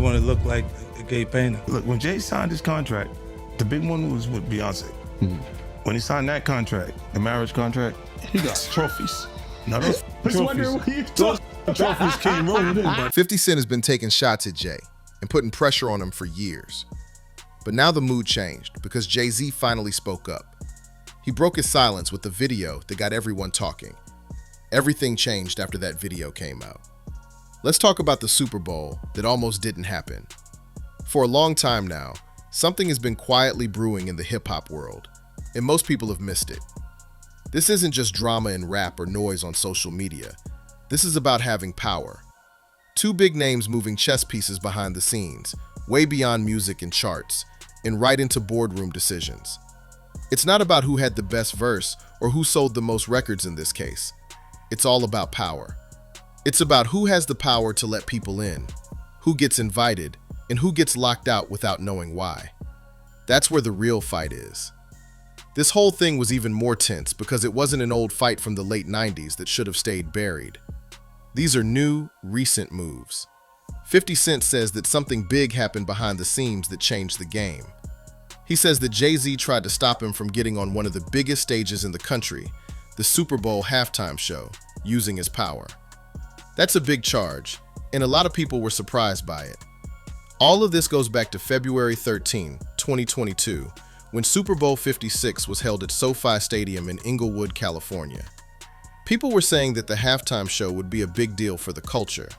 want to look like a gay painter. Look, when Jay signed his contract, the big one was with Beyonce. When he signed that contract, the marriage contract, he got trophies. Now those trophies came rolling in. But 50 Cent has been taking shots at Jay and putting pressure on him for years. But now the mood changed because Jay-Z finally spoke up. He broke his silence with the video that got everyone talking. Everything changed after that video came out. Let's talk about the Super Bowl that almost didn't happen. For a long time now, something has been quietly brewing in the hip-hop world, and most people have missed it. This isn't just drama in rap or noise on social media. This is about having power. Two big names moving chess pieces behind the scenes, way beyond music and charts, and right into boardroom decisions. It's not about who had the best verse or who sold the most records in this case. It's all about power. It's about who has the power to let people in, who gets invited, and who gets locked out without knowing why. That's where the real fight is. This whole thing was even more tense because it wasn't an old fight from the late 90s that should have stayed buried. These are new, recent moves. 50 Cent says that something big happened behind the scenes that changed the game. He says that Jay-Z tried to stop him from getting on one of the biggest stages in the country, the Super Bowl halftime show, using his power. That's a big charge, and a lot of people were surprised by it. All of this goes back to February 13, 2022, when Super Bowl 56 was held at SoFi Stadium in Inglewood, California. People were saying that the halftime show would be a big deal for the culture.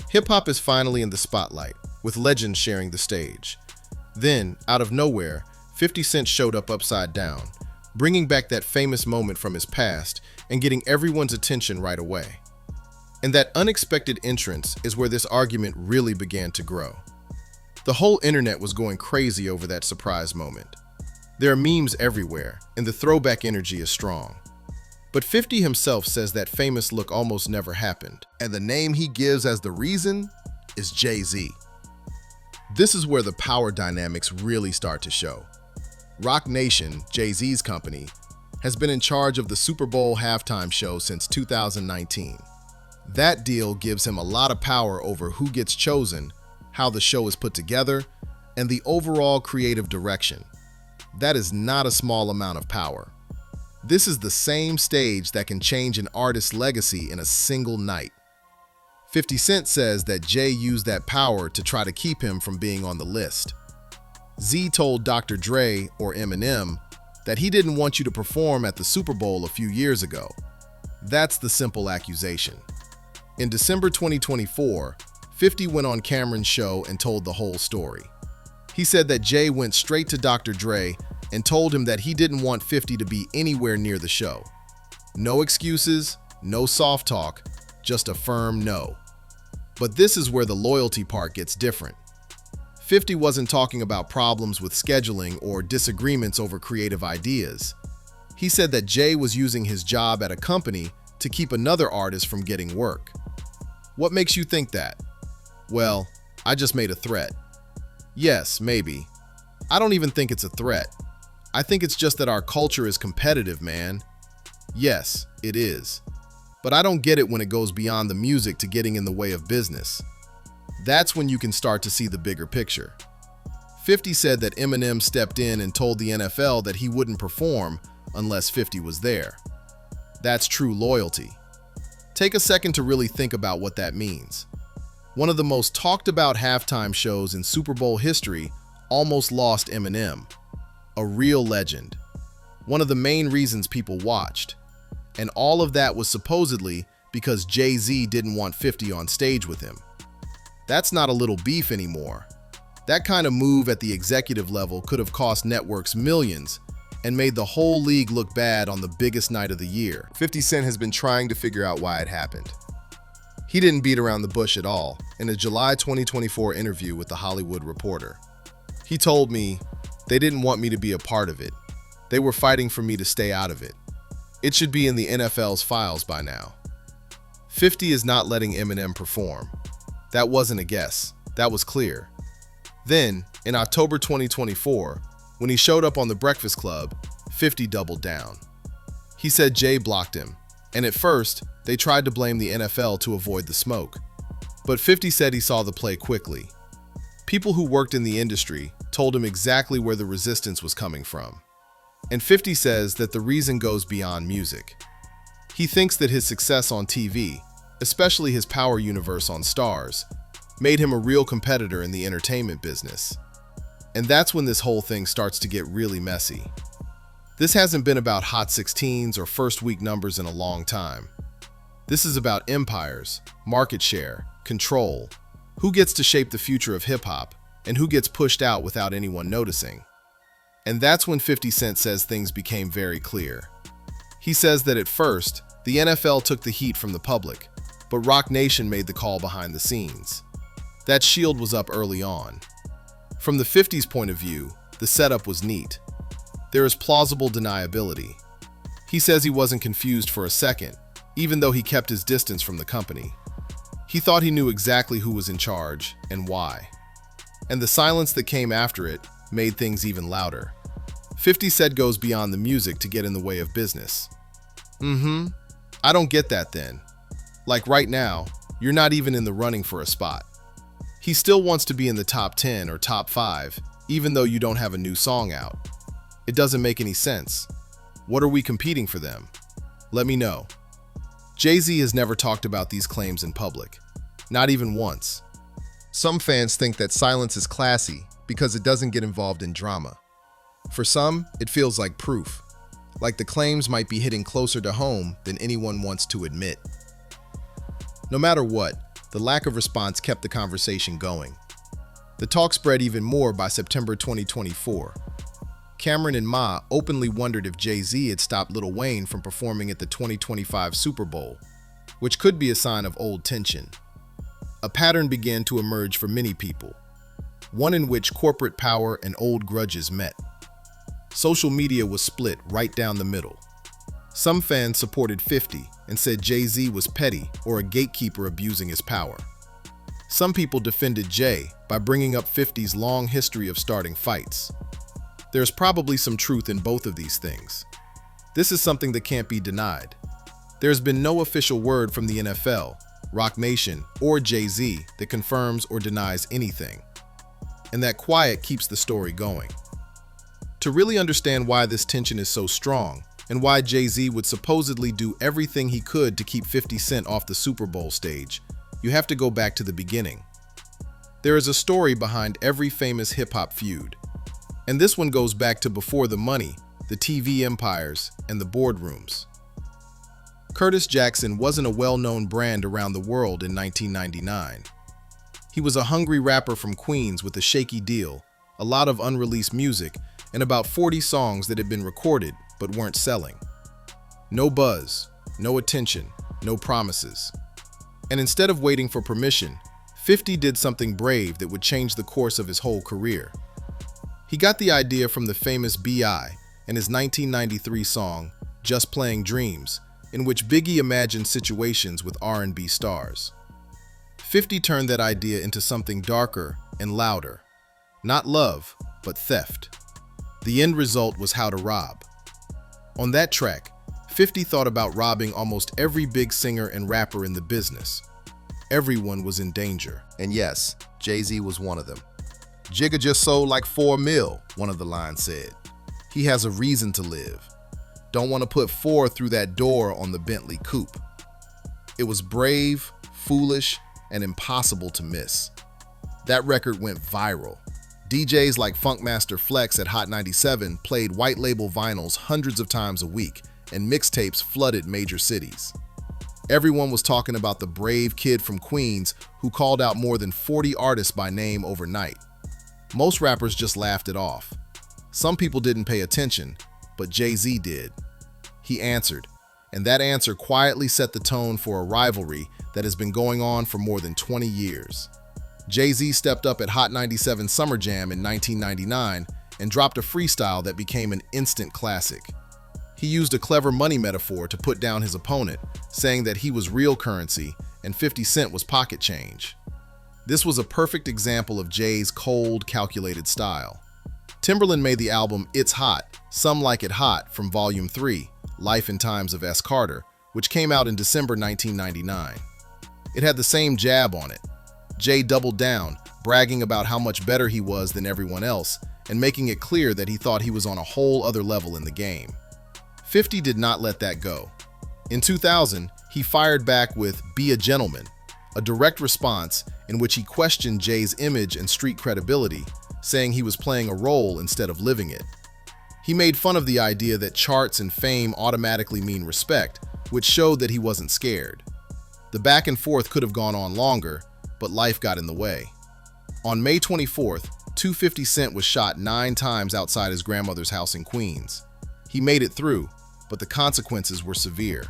Hip-hop is finally in the spotlight, with legends sharing the stage. Then, out of nowhere, 50 Cent showed up upside down, bringing back that famous moment from his past and getting everyone's attention right away. And that unexpected entrance is where this argument really began to grow. The whole internet was going crazy over that surprise moment. There are memes everywhere, and the throwback energy is strong. But 50 himself says that famous look almost never happened, and the name he gives as the reason is Jay-Z. This is where the power dynamics really start to show. Roc Nation, Jay-Z's company, has been in charge of the Super Bowl halftime show since 2019. That deal gives him a lot of power over who gets chosen, how the show is put together, and the overall creative direction. That is not a small amount of power. This is the same stage that can change an artist's legacy in a single night. 50 Cent says that Jay used that power to try to keep him from being on the list. Z told Dr. Dre, or Eminem, that he didn't want you to perform at the Super Bowl a few years ago. That's the simple accusation. In December 2024, 50 went on Cameron's show and told the whole story. He said that Jay went straight to Dr. Dre and told him that he didn't want 50 to be anywhere near the show. No excuses, no soft talk, just a firm no. But this is where the loyalty part gets different. 50 wasn't talking about problems with scheduling or disagreements over creative ideas. He said that Jay was using his job at a company to keep another artist from getting work. What makes you think that? Well, I just made a threat. Yes, maybe. I don't even think it's a threat. I think it's just that our culture is competitive, man. Yes, it is. But I don't get it when it goes beyond the music to getting in the way of business. That's when you can start to see the bigger picture. 50 said that Eminem stepped in and told the NFL that he wouldn't perform unless 50 was there. That's true loyalty. Take a second to really think about what that means. One of the most talked about halftime shows in Super Bowl history almost lost Eminem. A real legend. One of the main reasons people watched. And all of that was supposedly because Jay-Z didn't want 50 on stage with him. That's not a little beef anymore. That kind of move at the executive level could have cost networks millions and made the whole league look bad on the biggest night of the year. 50 Cent has been trying to figure out why it happened. He didn't beat around the bush at all in a July 2024 interview with The Hollywood Reporter. He told me, "They didn't want me to be a part of it. They were fighting for me to stay out of it. It should be in the NFL's files by now." 50 is not letting Eminem perform. That wasn't a guess. That was clear. Then, in October 2024, when he showed up on The Breakfast Club, 50 doubled down. He said Jay blocked him, and at first, they tried to blame the NFL to avoid the smoke. But 50 said he saw the play quickly. People who worked in the industry told him exactly where the resistance was coming from. And 50 says that the reason goes beyond music. He thinks that his success on TV, especially his power universe on Stars, made him a real competitor in the entertainment business. And that's when this whole thing starts to get really messy. This hasn't been about Hot 16s or first week numbers in a long time. This is about empires, market share, control, who gets to shape the future of hip-hop, and who gets pushed out without anyone noticing. And that's when 50 Cent says things became very clear. He says that at first, the NFL took the heat from the public, but Roc Nation made the call behind the scenes. That shield was up early on. From the 50's point of view, the setup was neat. There is plausible deniability. He says he wasn't confused for a second, even though he kept his distance from the company. He thought he knew exactly who was in charge and why. And the silence that came after it made things even louder. 50 said goes beyond the music to get in the way of business. I don't get that then. Like right now, you're not even in the running for a spot. He still wants to be in the top 10 or top 5, even though you don't have a new song out. It doesn't make any sense. What are we competing for them? Let me know. Jay-Z has never talked about these claims in public. Not even once. Some fans think that silence is classy because it doesn't get involved in drama. For some, it feels like proof. Like the claims might be hitting closer to home than anyone wants to admit. No matter what, the lack of response kept the conversation going. The talk spread even more by September 2024. Cameron and Ma openly wondered if Jay-Z had stopped Lil Wayne from performing at the 2025 Super Bowl, which could be a sign of old tension. A pattern began to emerge for many people, one in which corporate power and old grudges met. Social media was split right down the middle. Some fans supported 50 and said Jay-Z was petty or a gatekeeper abusing his power. Some people defended Jay by bringing up 50's long history of starting fights. There's probably some truth in both of these things. This is something that can't be denied. There's been no official word from the NFL, Roc Nation, or Jay-Z that confirms or denies anything. And that quiet keeps the story going. To really understand why this tension is so strong, and why Jay-Z would supposedly do everything he could to keep 50 Cent off the Super Bowl stage, you have to go back to the beginning. There is a story behind every famous hip-hop feud. And this one goes back to before the money, the TV empires, and the boardrooms. Curtis Jackson wasn't a well-known brand around the world in 1999. He was a hungry rapper from Queens with a shaky deal, a lot of unreleased music, and about 40 songs that had been recorded but weren't selling. No buzz, no attention, no promises. And instead of waiting for permission, 50 did something brave that would change the course of his whole career. He got the idea from the famous B.I. and his 1993 song, Just Playing Dreams, in which Biggie imagined situations with R&B stars. 50 turned that idea into something darker and louder. Not love, but theft. The end result was How to Rob. On that track, 50 thought about robbing almost every big singer and rapper in the business. Everyone was in danger. And yes, Jay-Z was one of them. Jigga just sold like 4 mil, one of the lines said. He has a reason to live. Don't want to put 4 through that door on the Bentley coupe. It was brave, foolish, and impossible to miss. That record went viral. DJs like Funkmaster Flex at Hot 97 played white label vinyls hundreds of times a week, and mixtapes flooded major cities. Everyone was talking about the brave kid from Queens who called out more than 40 artists by name overnight. Most rappers just laughed it off. Some people didn't pay attention, but Jay-Z did. He answered, and that answer quietly set the tone for a rivalry that has been going on for more than 20 years. Jay-Z stepped up at Hot 97 Summer Jam in 1999 and dropped a freestyle that became an instant classic. He used a clever money metaphor to put down his opponent, saying that he was real currency and 50 Cent was pocket change. This was a perfect example of Jay's cold, calculated style. Timbaland made the album It's Hot, Some Like It Hot from Volume 3, Life and Times of S. Carter, which came out in December 1999. It had the same jab on it. Jay doubled down, bragging about how much better he was than everyone else and making it clear that he thought he was on a whole other level in the game. 50 did not let that go. In 2000, he fired back with "Be a Gentleman," a direct response in which he questioned Jay's image and street credibility, saying he was playing a role instead of living it. He made fun of the idea that charts and fame automatically mean respect, which showed that he wasn't scared. The back and forth could have gone on longer, but life got in the way. On May 24th, 50 Cent was shot 9 times outside his grandmother's house in Queens. He made it through, but the consequences were severe.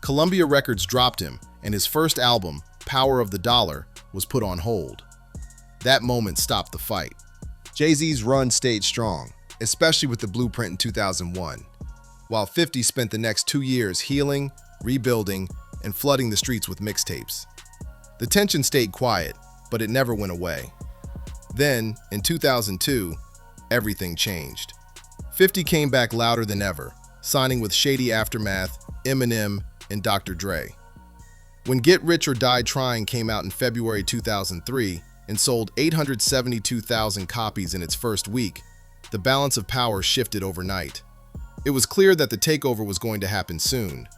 Columbia Records dropped him, and his first album, Power of the Dollar, was put on hold. That moment stopped the fight. Jay-Z's run stayed strong, especially with the Blueprint in 2001, while 50 spent the next 2 years healing, rebuilding, and flooding the streets with mixtapes. The tension stayed quiet, but it never went away. Then, in 2002, everything changed. 50 came back louder than ever, signing with Shady Aftermath, Eminem, and Dr. Dre. When Get Rich or Die Trying came out in February 2003 and sold 872,000 copies in its first week, the balance of power shifted overnight. It was clear that the takeover was going to happen soon.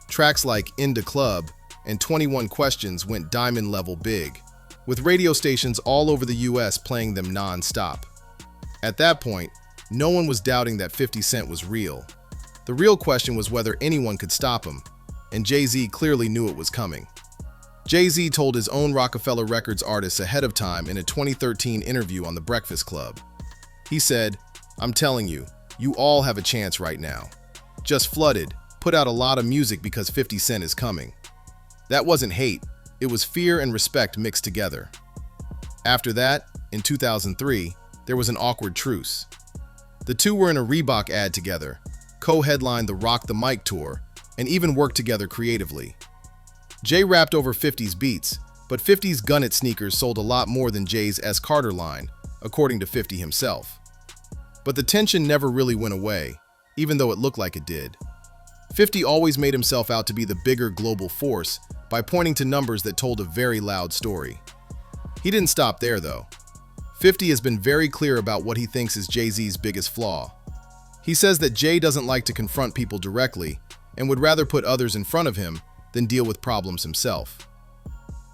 Tracks like In the Club and 21 Questions went diamond level big, with radio stations all over the US playing them non-stop. At that point, no one was doubting that 50 Cent was real. The real question was whether anyone could stop him, and Jay-Z clearly knew it was coming. Jay-Z told his own Rockefeller Records artists ahead of time in a 2013 interview on The Breakfast Club. He said, "I'm telling you, you all have a chance right now. Just flooded, put out a lot of music because 50 Cent is coming." That wasn't hate, it was fear and respect mixed together. After that, in 2003, there was an awkward truce. The two were in a Reebok ad together, co-headlined the Rock the Mic tour, and even worked together creatively. Jay rapped over 50's beats, but 50's Gun It sneakers sold a lot more than Jay's S. Carter line, according to 50 himself. But the tension never really went away, even though it looked like it did. 50 always made himself out to be the bigger global force by pointing to numbers that told a very loud story. He didn't stop there, though. 50 has been very clear about what he thinks is Jay-Z's biggest flaw. He says that Jay doesn't like to confront people directly and would rather put others in front of him than deal with problems himself.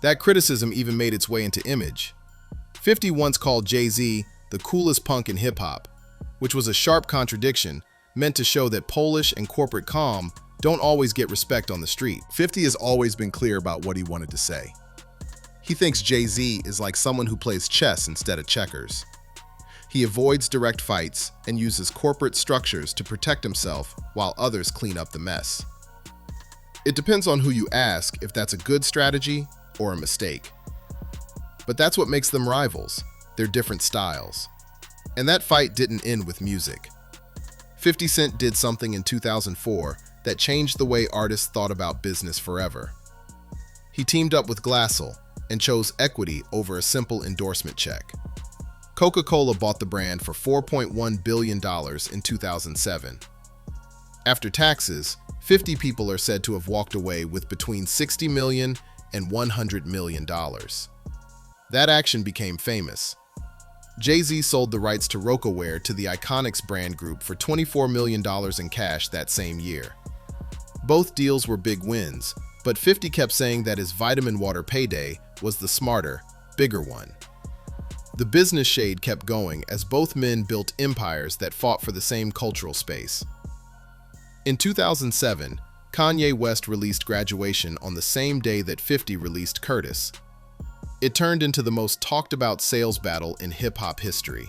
That criticism even made its way into image. 50 once called Jay-Z the coolest punk in hip-hop, which was a sharp contradiction meant to show that Polish and corporate calm don't always get respect on the street. 50 has always been clear about what he wanted to say. He thinks Jay-Z is like someone who plays chess instead of checkers. He avoids direct fights and uses corporate structures to protect himself while others clean up the mess. It depends on who you ask if that's a good strategy or a mistake. But that's what makes them rivals, their different styles. And that fight didn't end with music. 50 Cent did something in 2004 that changed the way artists thought about business forever. He teamed up with Glassell and chose equity over a simple endorsement check. Coca-Cola bought the brand for $4.1 billion in 2007. After taxes, 50 people are said to have walked away with between $60 million and $100 million. That action became famous. Jay-Z sold the rights to Rocawear to the Iconics brand group for $24 million in cash that same year. Both deals were big wins, but 50 kept saying that his vitamin water payday was the smarter, bigger one. The business shade kept going as both men built empires that fought for the same cultural space. In 2007, Kanye West released Graduation on the same day that 50 released Curtis. It turned into the most talked about sales battle in hip-hop history.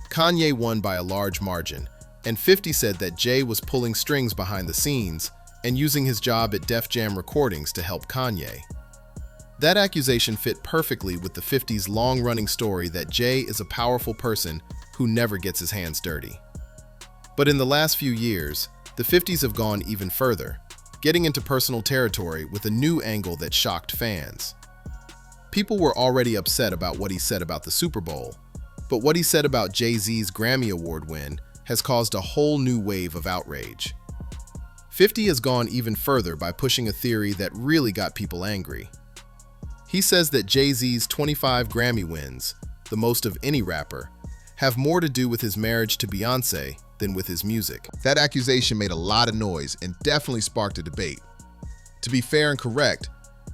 Kanye won by a large margin, and 50 said that Jay was pulling strings behind the scenes and using his job at Def Jam Recordings to help Kanye. That accusation fit perfectly with the 50's long-running story that Jay is a powerful person who never gets his hands dirty. But in the last few years, the 50s have gone even further, getting into personal territory with a new angle that shocked fans. People were already upset about what he said about the Super Bowl, but what he said about Jay-Z's Grammy Award win has caused a whole new wave of outrage. 50 has gone even further by pushing a theory that really got people angry. He says that Jay-Z's 25 Grammy wins, the most of any rapper, have more to do with his marriage to Beyoncé than with his music. That accusation made a lot of noise and definitely sparked a debate. To be fair and correct,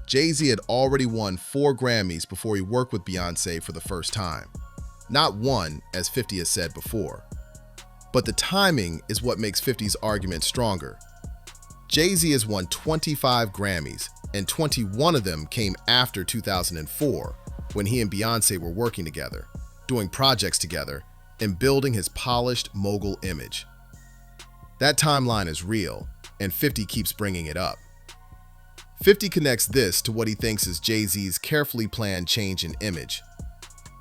Jay-Z had already won 4 Grammys before he worked with Beyoncé for the first time. Not one, as 50 has said before. But the timing is what makes 50's argument stronger. Jay-Z has won 25 Grammys, and 21 of them came after 2004, when he and Beyoncé were working together, doing projects together, and building his polished mogul image. That timeline is real, and 50 keeps bringing it up. 50 connects this to what he thinks is Jay-Z's carefully planned change in image.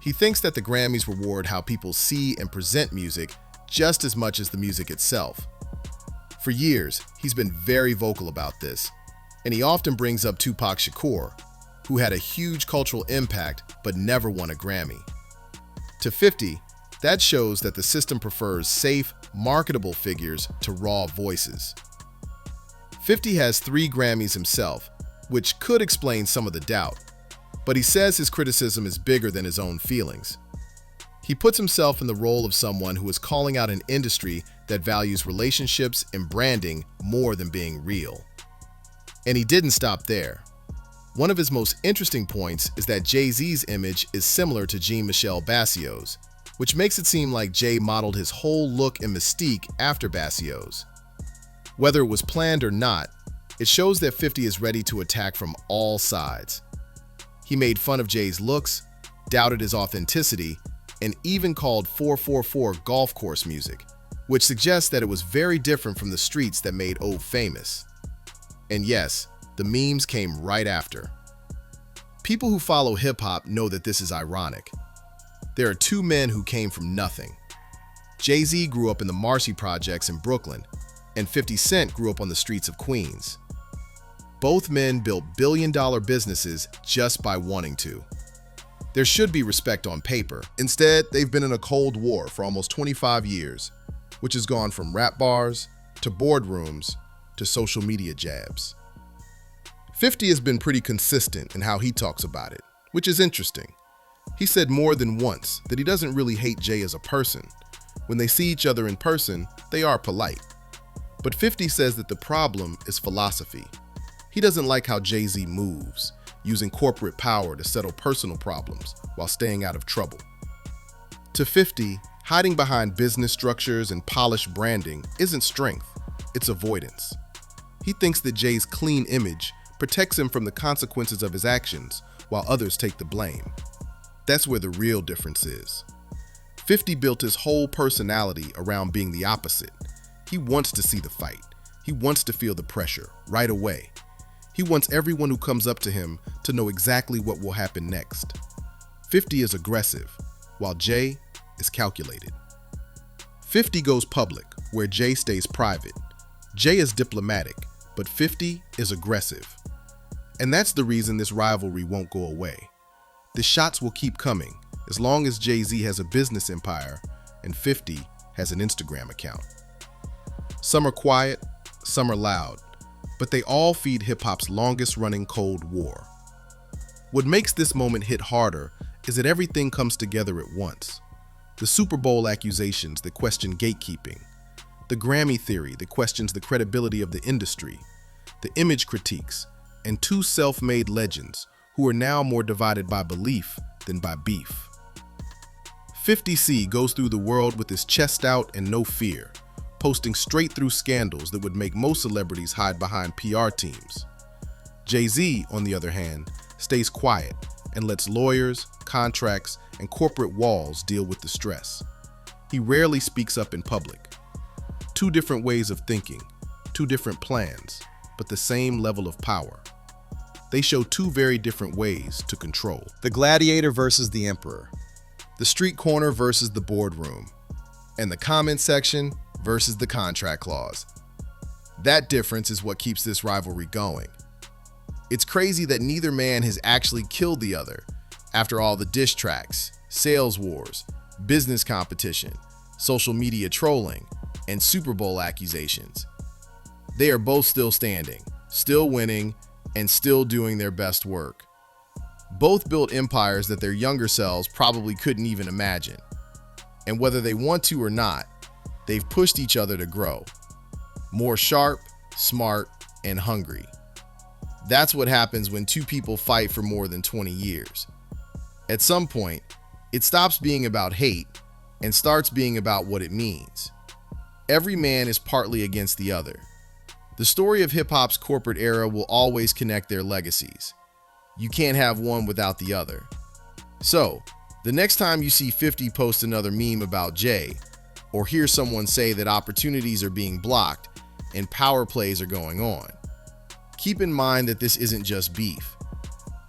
He thinks that the Grammys reward how people see and present music just as much as the music itself. For years, he's been very vocal about this, and he often brings up Tupac Shakur, who had a huge cultural impact but never won a Grammy. To 50, that shows that the system prefers safe, marketable figures to raw voices. 50 has 3 Grammys himself, which could explain some of the doubt, but he says his criticism is bigger than his own feelings. He puts himself in the role of someone who is calling out an industry that values relationships and branding more than being real. And he didn't stop there. One of his most interesting points is that Jay-Z's image is similar to Jean-Michel Basquiat's, which makes it seem like Jay modeled his whole look and mystique after Basquiat's. Whether it was planned or not, it shows that 50 is ready to attack from all sides. He made fun of Jay's looks, doubted his authenticity, and even called 444 golf course music, which suggests that it was very different from the streets that made O famous. And yes, the memes came right after. People who follow hip-hop know that this is ironic. There are 2 men who came from nothing. Jay-Z grew up in the Marcy Projects in Brooklyn, and 50 Cent grew up on the streets of Queens. Both men built billion-dollar businesses just by wanting to. There should be respect on paper. Instead, they've been in a cold war for almost 25 years, which has gone from rap bars to boardrooms to social media jabs. 50 has been pretty consistent in how he talks about it, which is interesting. He said more than once that he doesn't really hate Jay as a person. When they see each other in person, they are polite. But 50 says that the problem is philosophy. He doesn't like how Jay-Z moves, using corporate power to settle personal problems while staying out of trouble. To 50, hiding behind business structures and polished branding isn't strength, it's avoidance. He thinks that Jay's clean image protects him from the consequences of his actions while others take the blame. That's where the real difference is. 50 built his whole personality around being the opposite. He wants to see the fight. He wants to feel the pressure right away. He wants everyone who comes up to him to know exactly what will happen next. 50 is aggressive, while Jay is calculated. 50 goes public, where Jay stays private. Jay is diplomatic, but 50 is aggressive. And that's the reason this rivalry won't go away. The shots will keep coming as long as Jay-Z has a business empire and 50 has an Instagram account. Some are quiet, some are loud, but they all feed hip-hop's longest-running Cold War. What makes this moment hit harder is that everything comes together at once. The Super Bowl accusations that question gatekeeping, the Grammy theory that questions the credibility of the industry, the image critiques, and 2 self-made legends who are now more divided by belief than by beef. 50C goes through the world with his chest out and no fear, posting straight through scandals that would make most celebrities hide behind PR teams. Jay-Z, on the other hand, stays quiet and lets lawyers, contracts, and corporate walls deal with the stress. He rarely speaks up in public. 2 different ways of thinking, 2 different plans, but the same level of power. They show 2 very different ways to control. The gladiator versus the emperor. The street corner versus the boardroom. And the comment section versus the contract clause. That difference is what keeps this rivalry going. It's crazy that neither man has actually killed the other after all the diss tracks, sales wars, business competition, social media trolling, and Super Bowl accusations. They are both still standing, still winning, and still doing their best work. Both built empires that their younger selves probably couldn't even imagine. And whether they want to or not, they've pushed each other to grow. More sharp, smart, and hungry. That's what happens when two people fight for more than 20 years. At some point, it stops being about hate and starts being about what it means. Every man is partly against the other. The story of hip-hop's corporate era will always connect their legacies. You can't have one without the other. So, the next time you see 50 post another meme about Jay, or hear someone say that opportunities are being blocked and power plays are going on, keep in mind that this isn't just beef.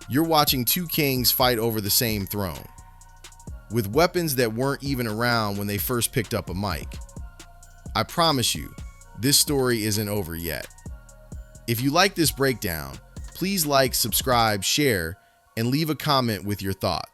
You're watching two kings fight over the same throne, with weapons that weren't even around when they first picked up a mic. I promise you, this story isn't over yet. If you like this breakdown, please like, subscribe, share, and leave a comment with your thoughts.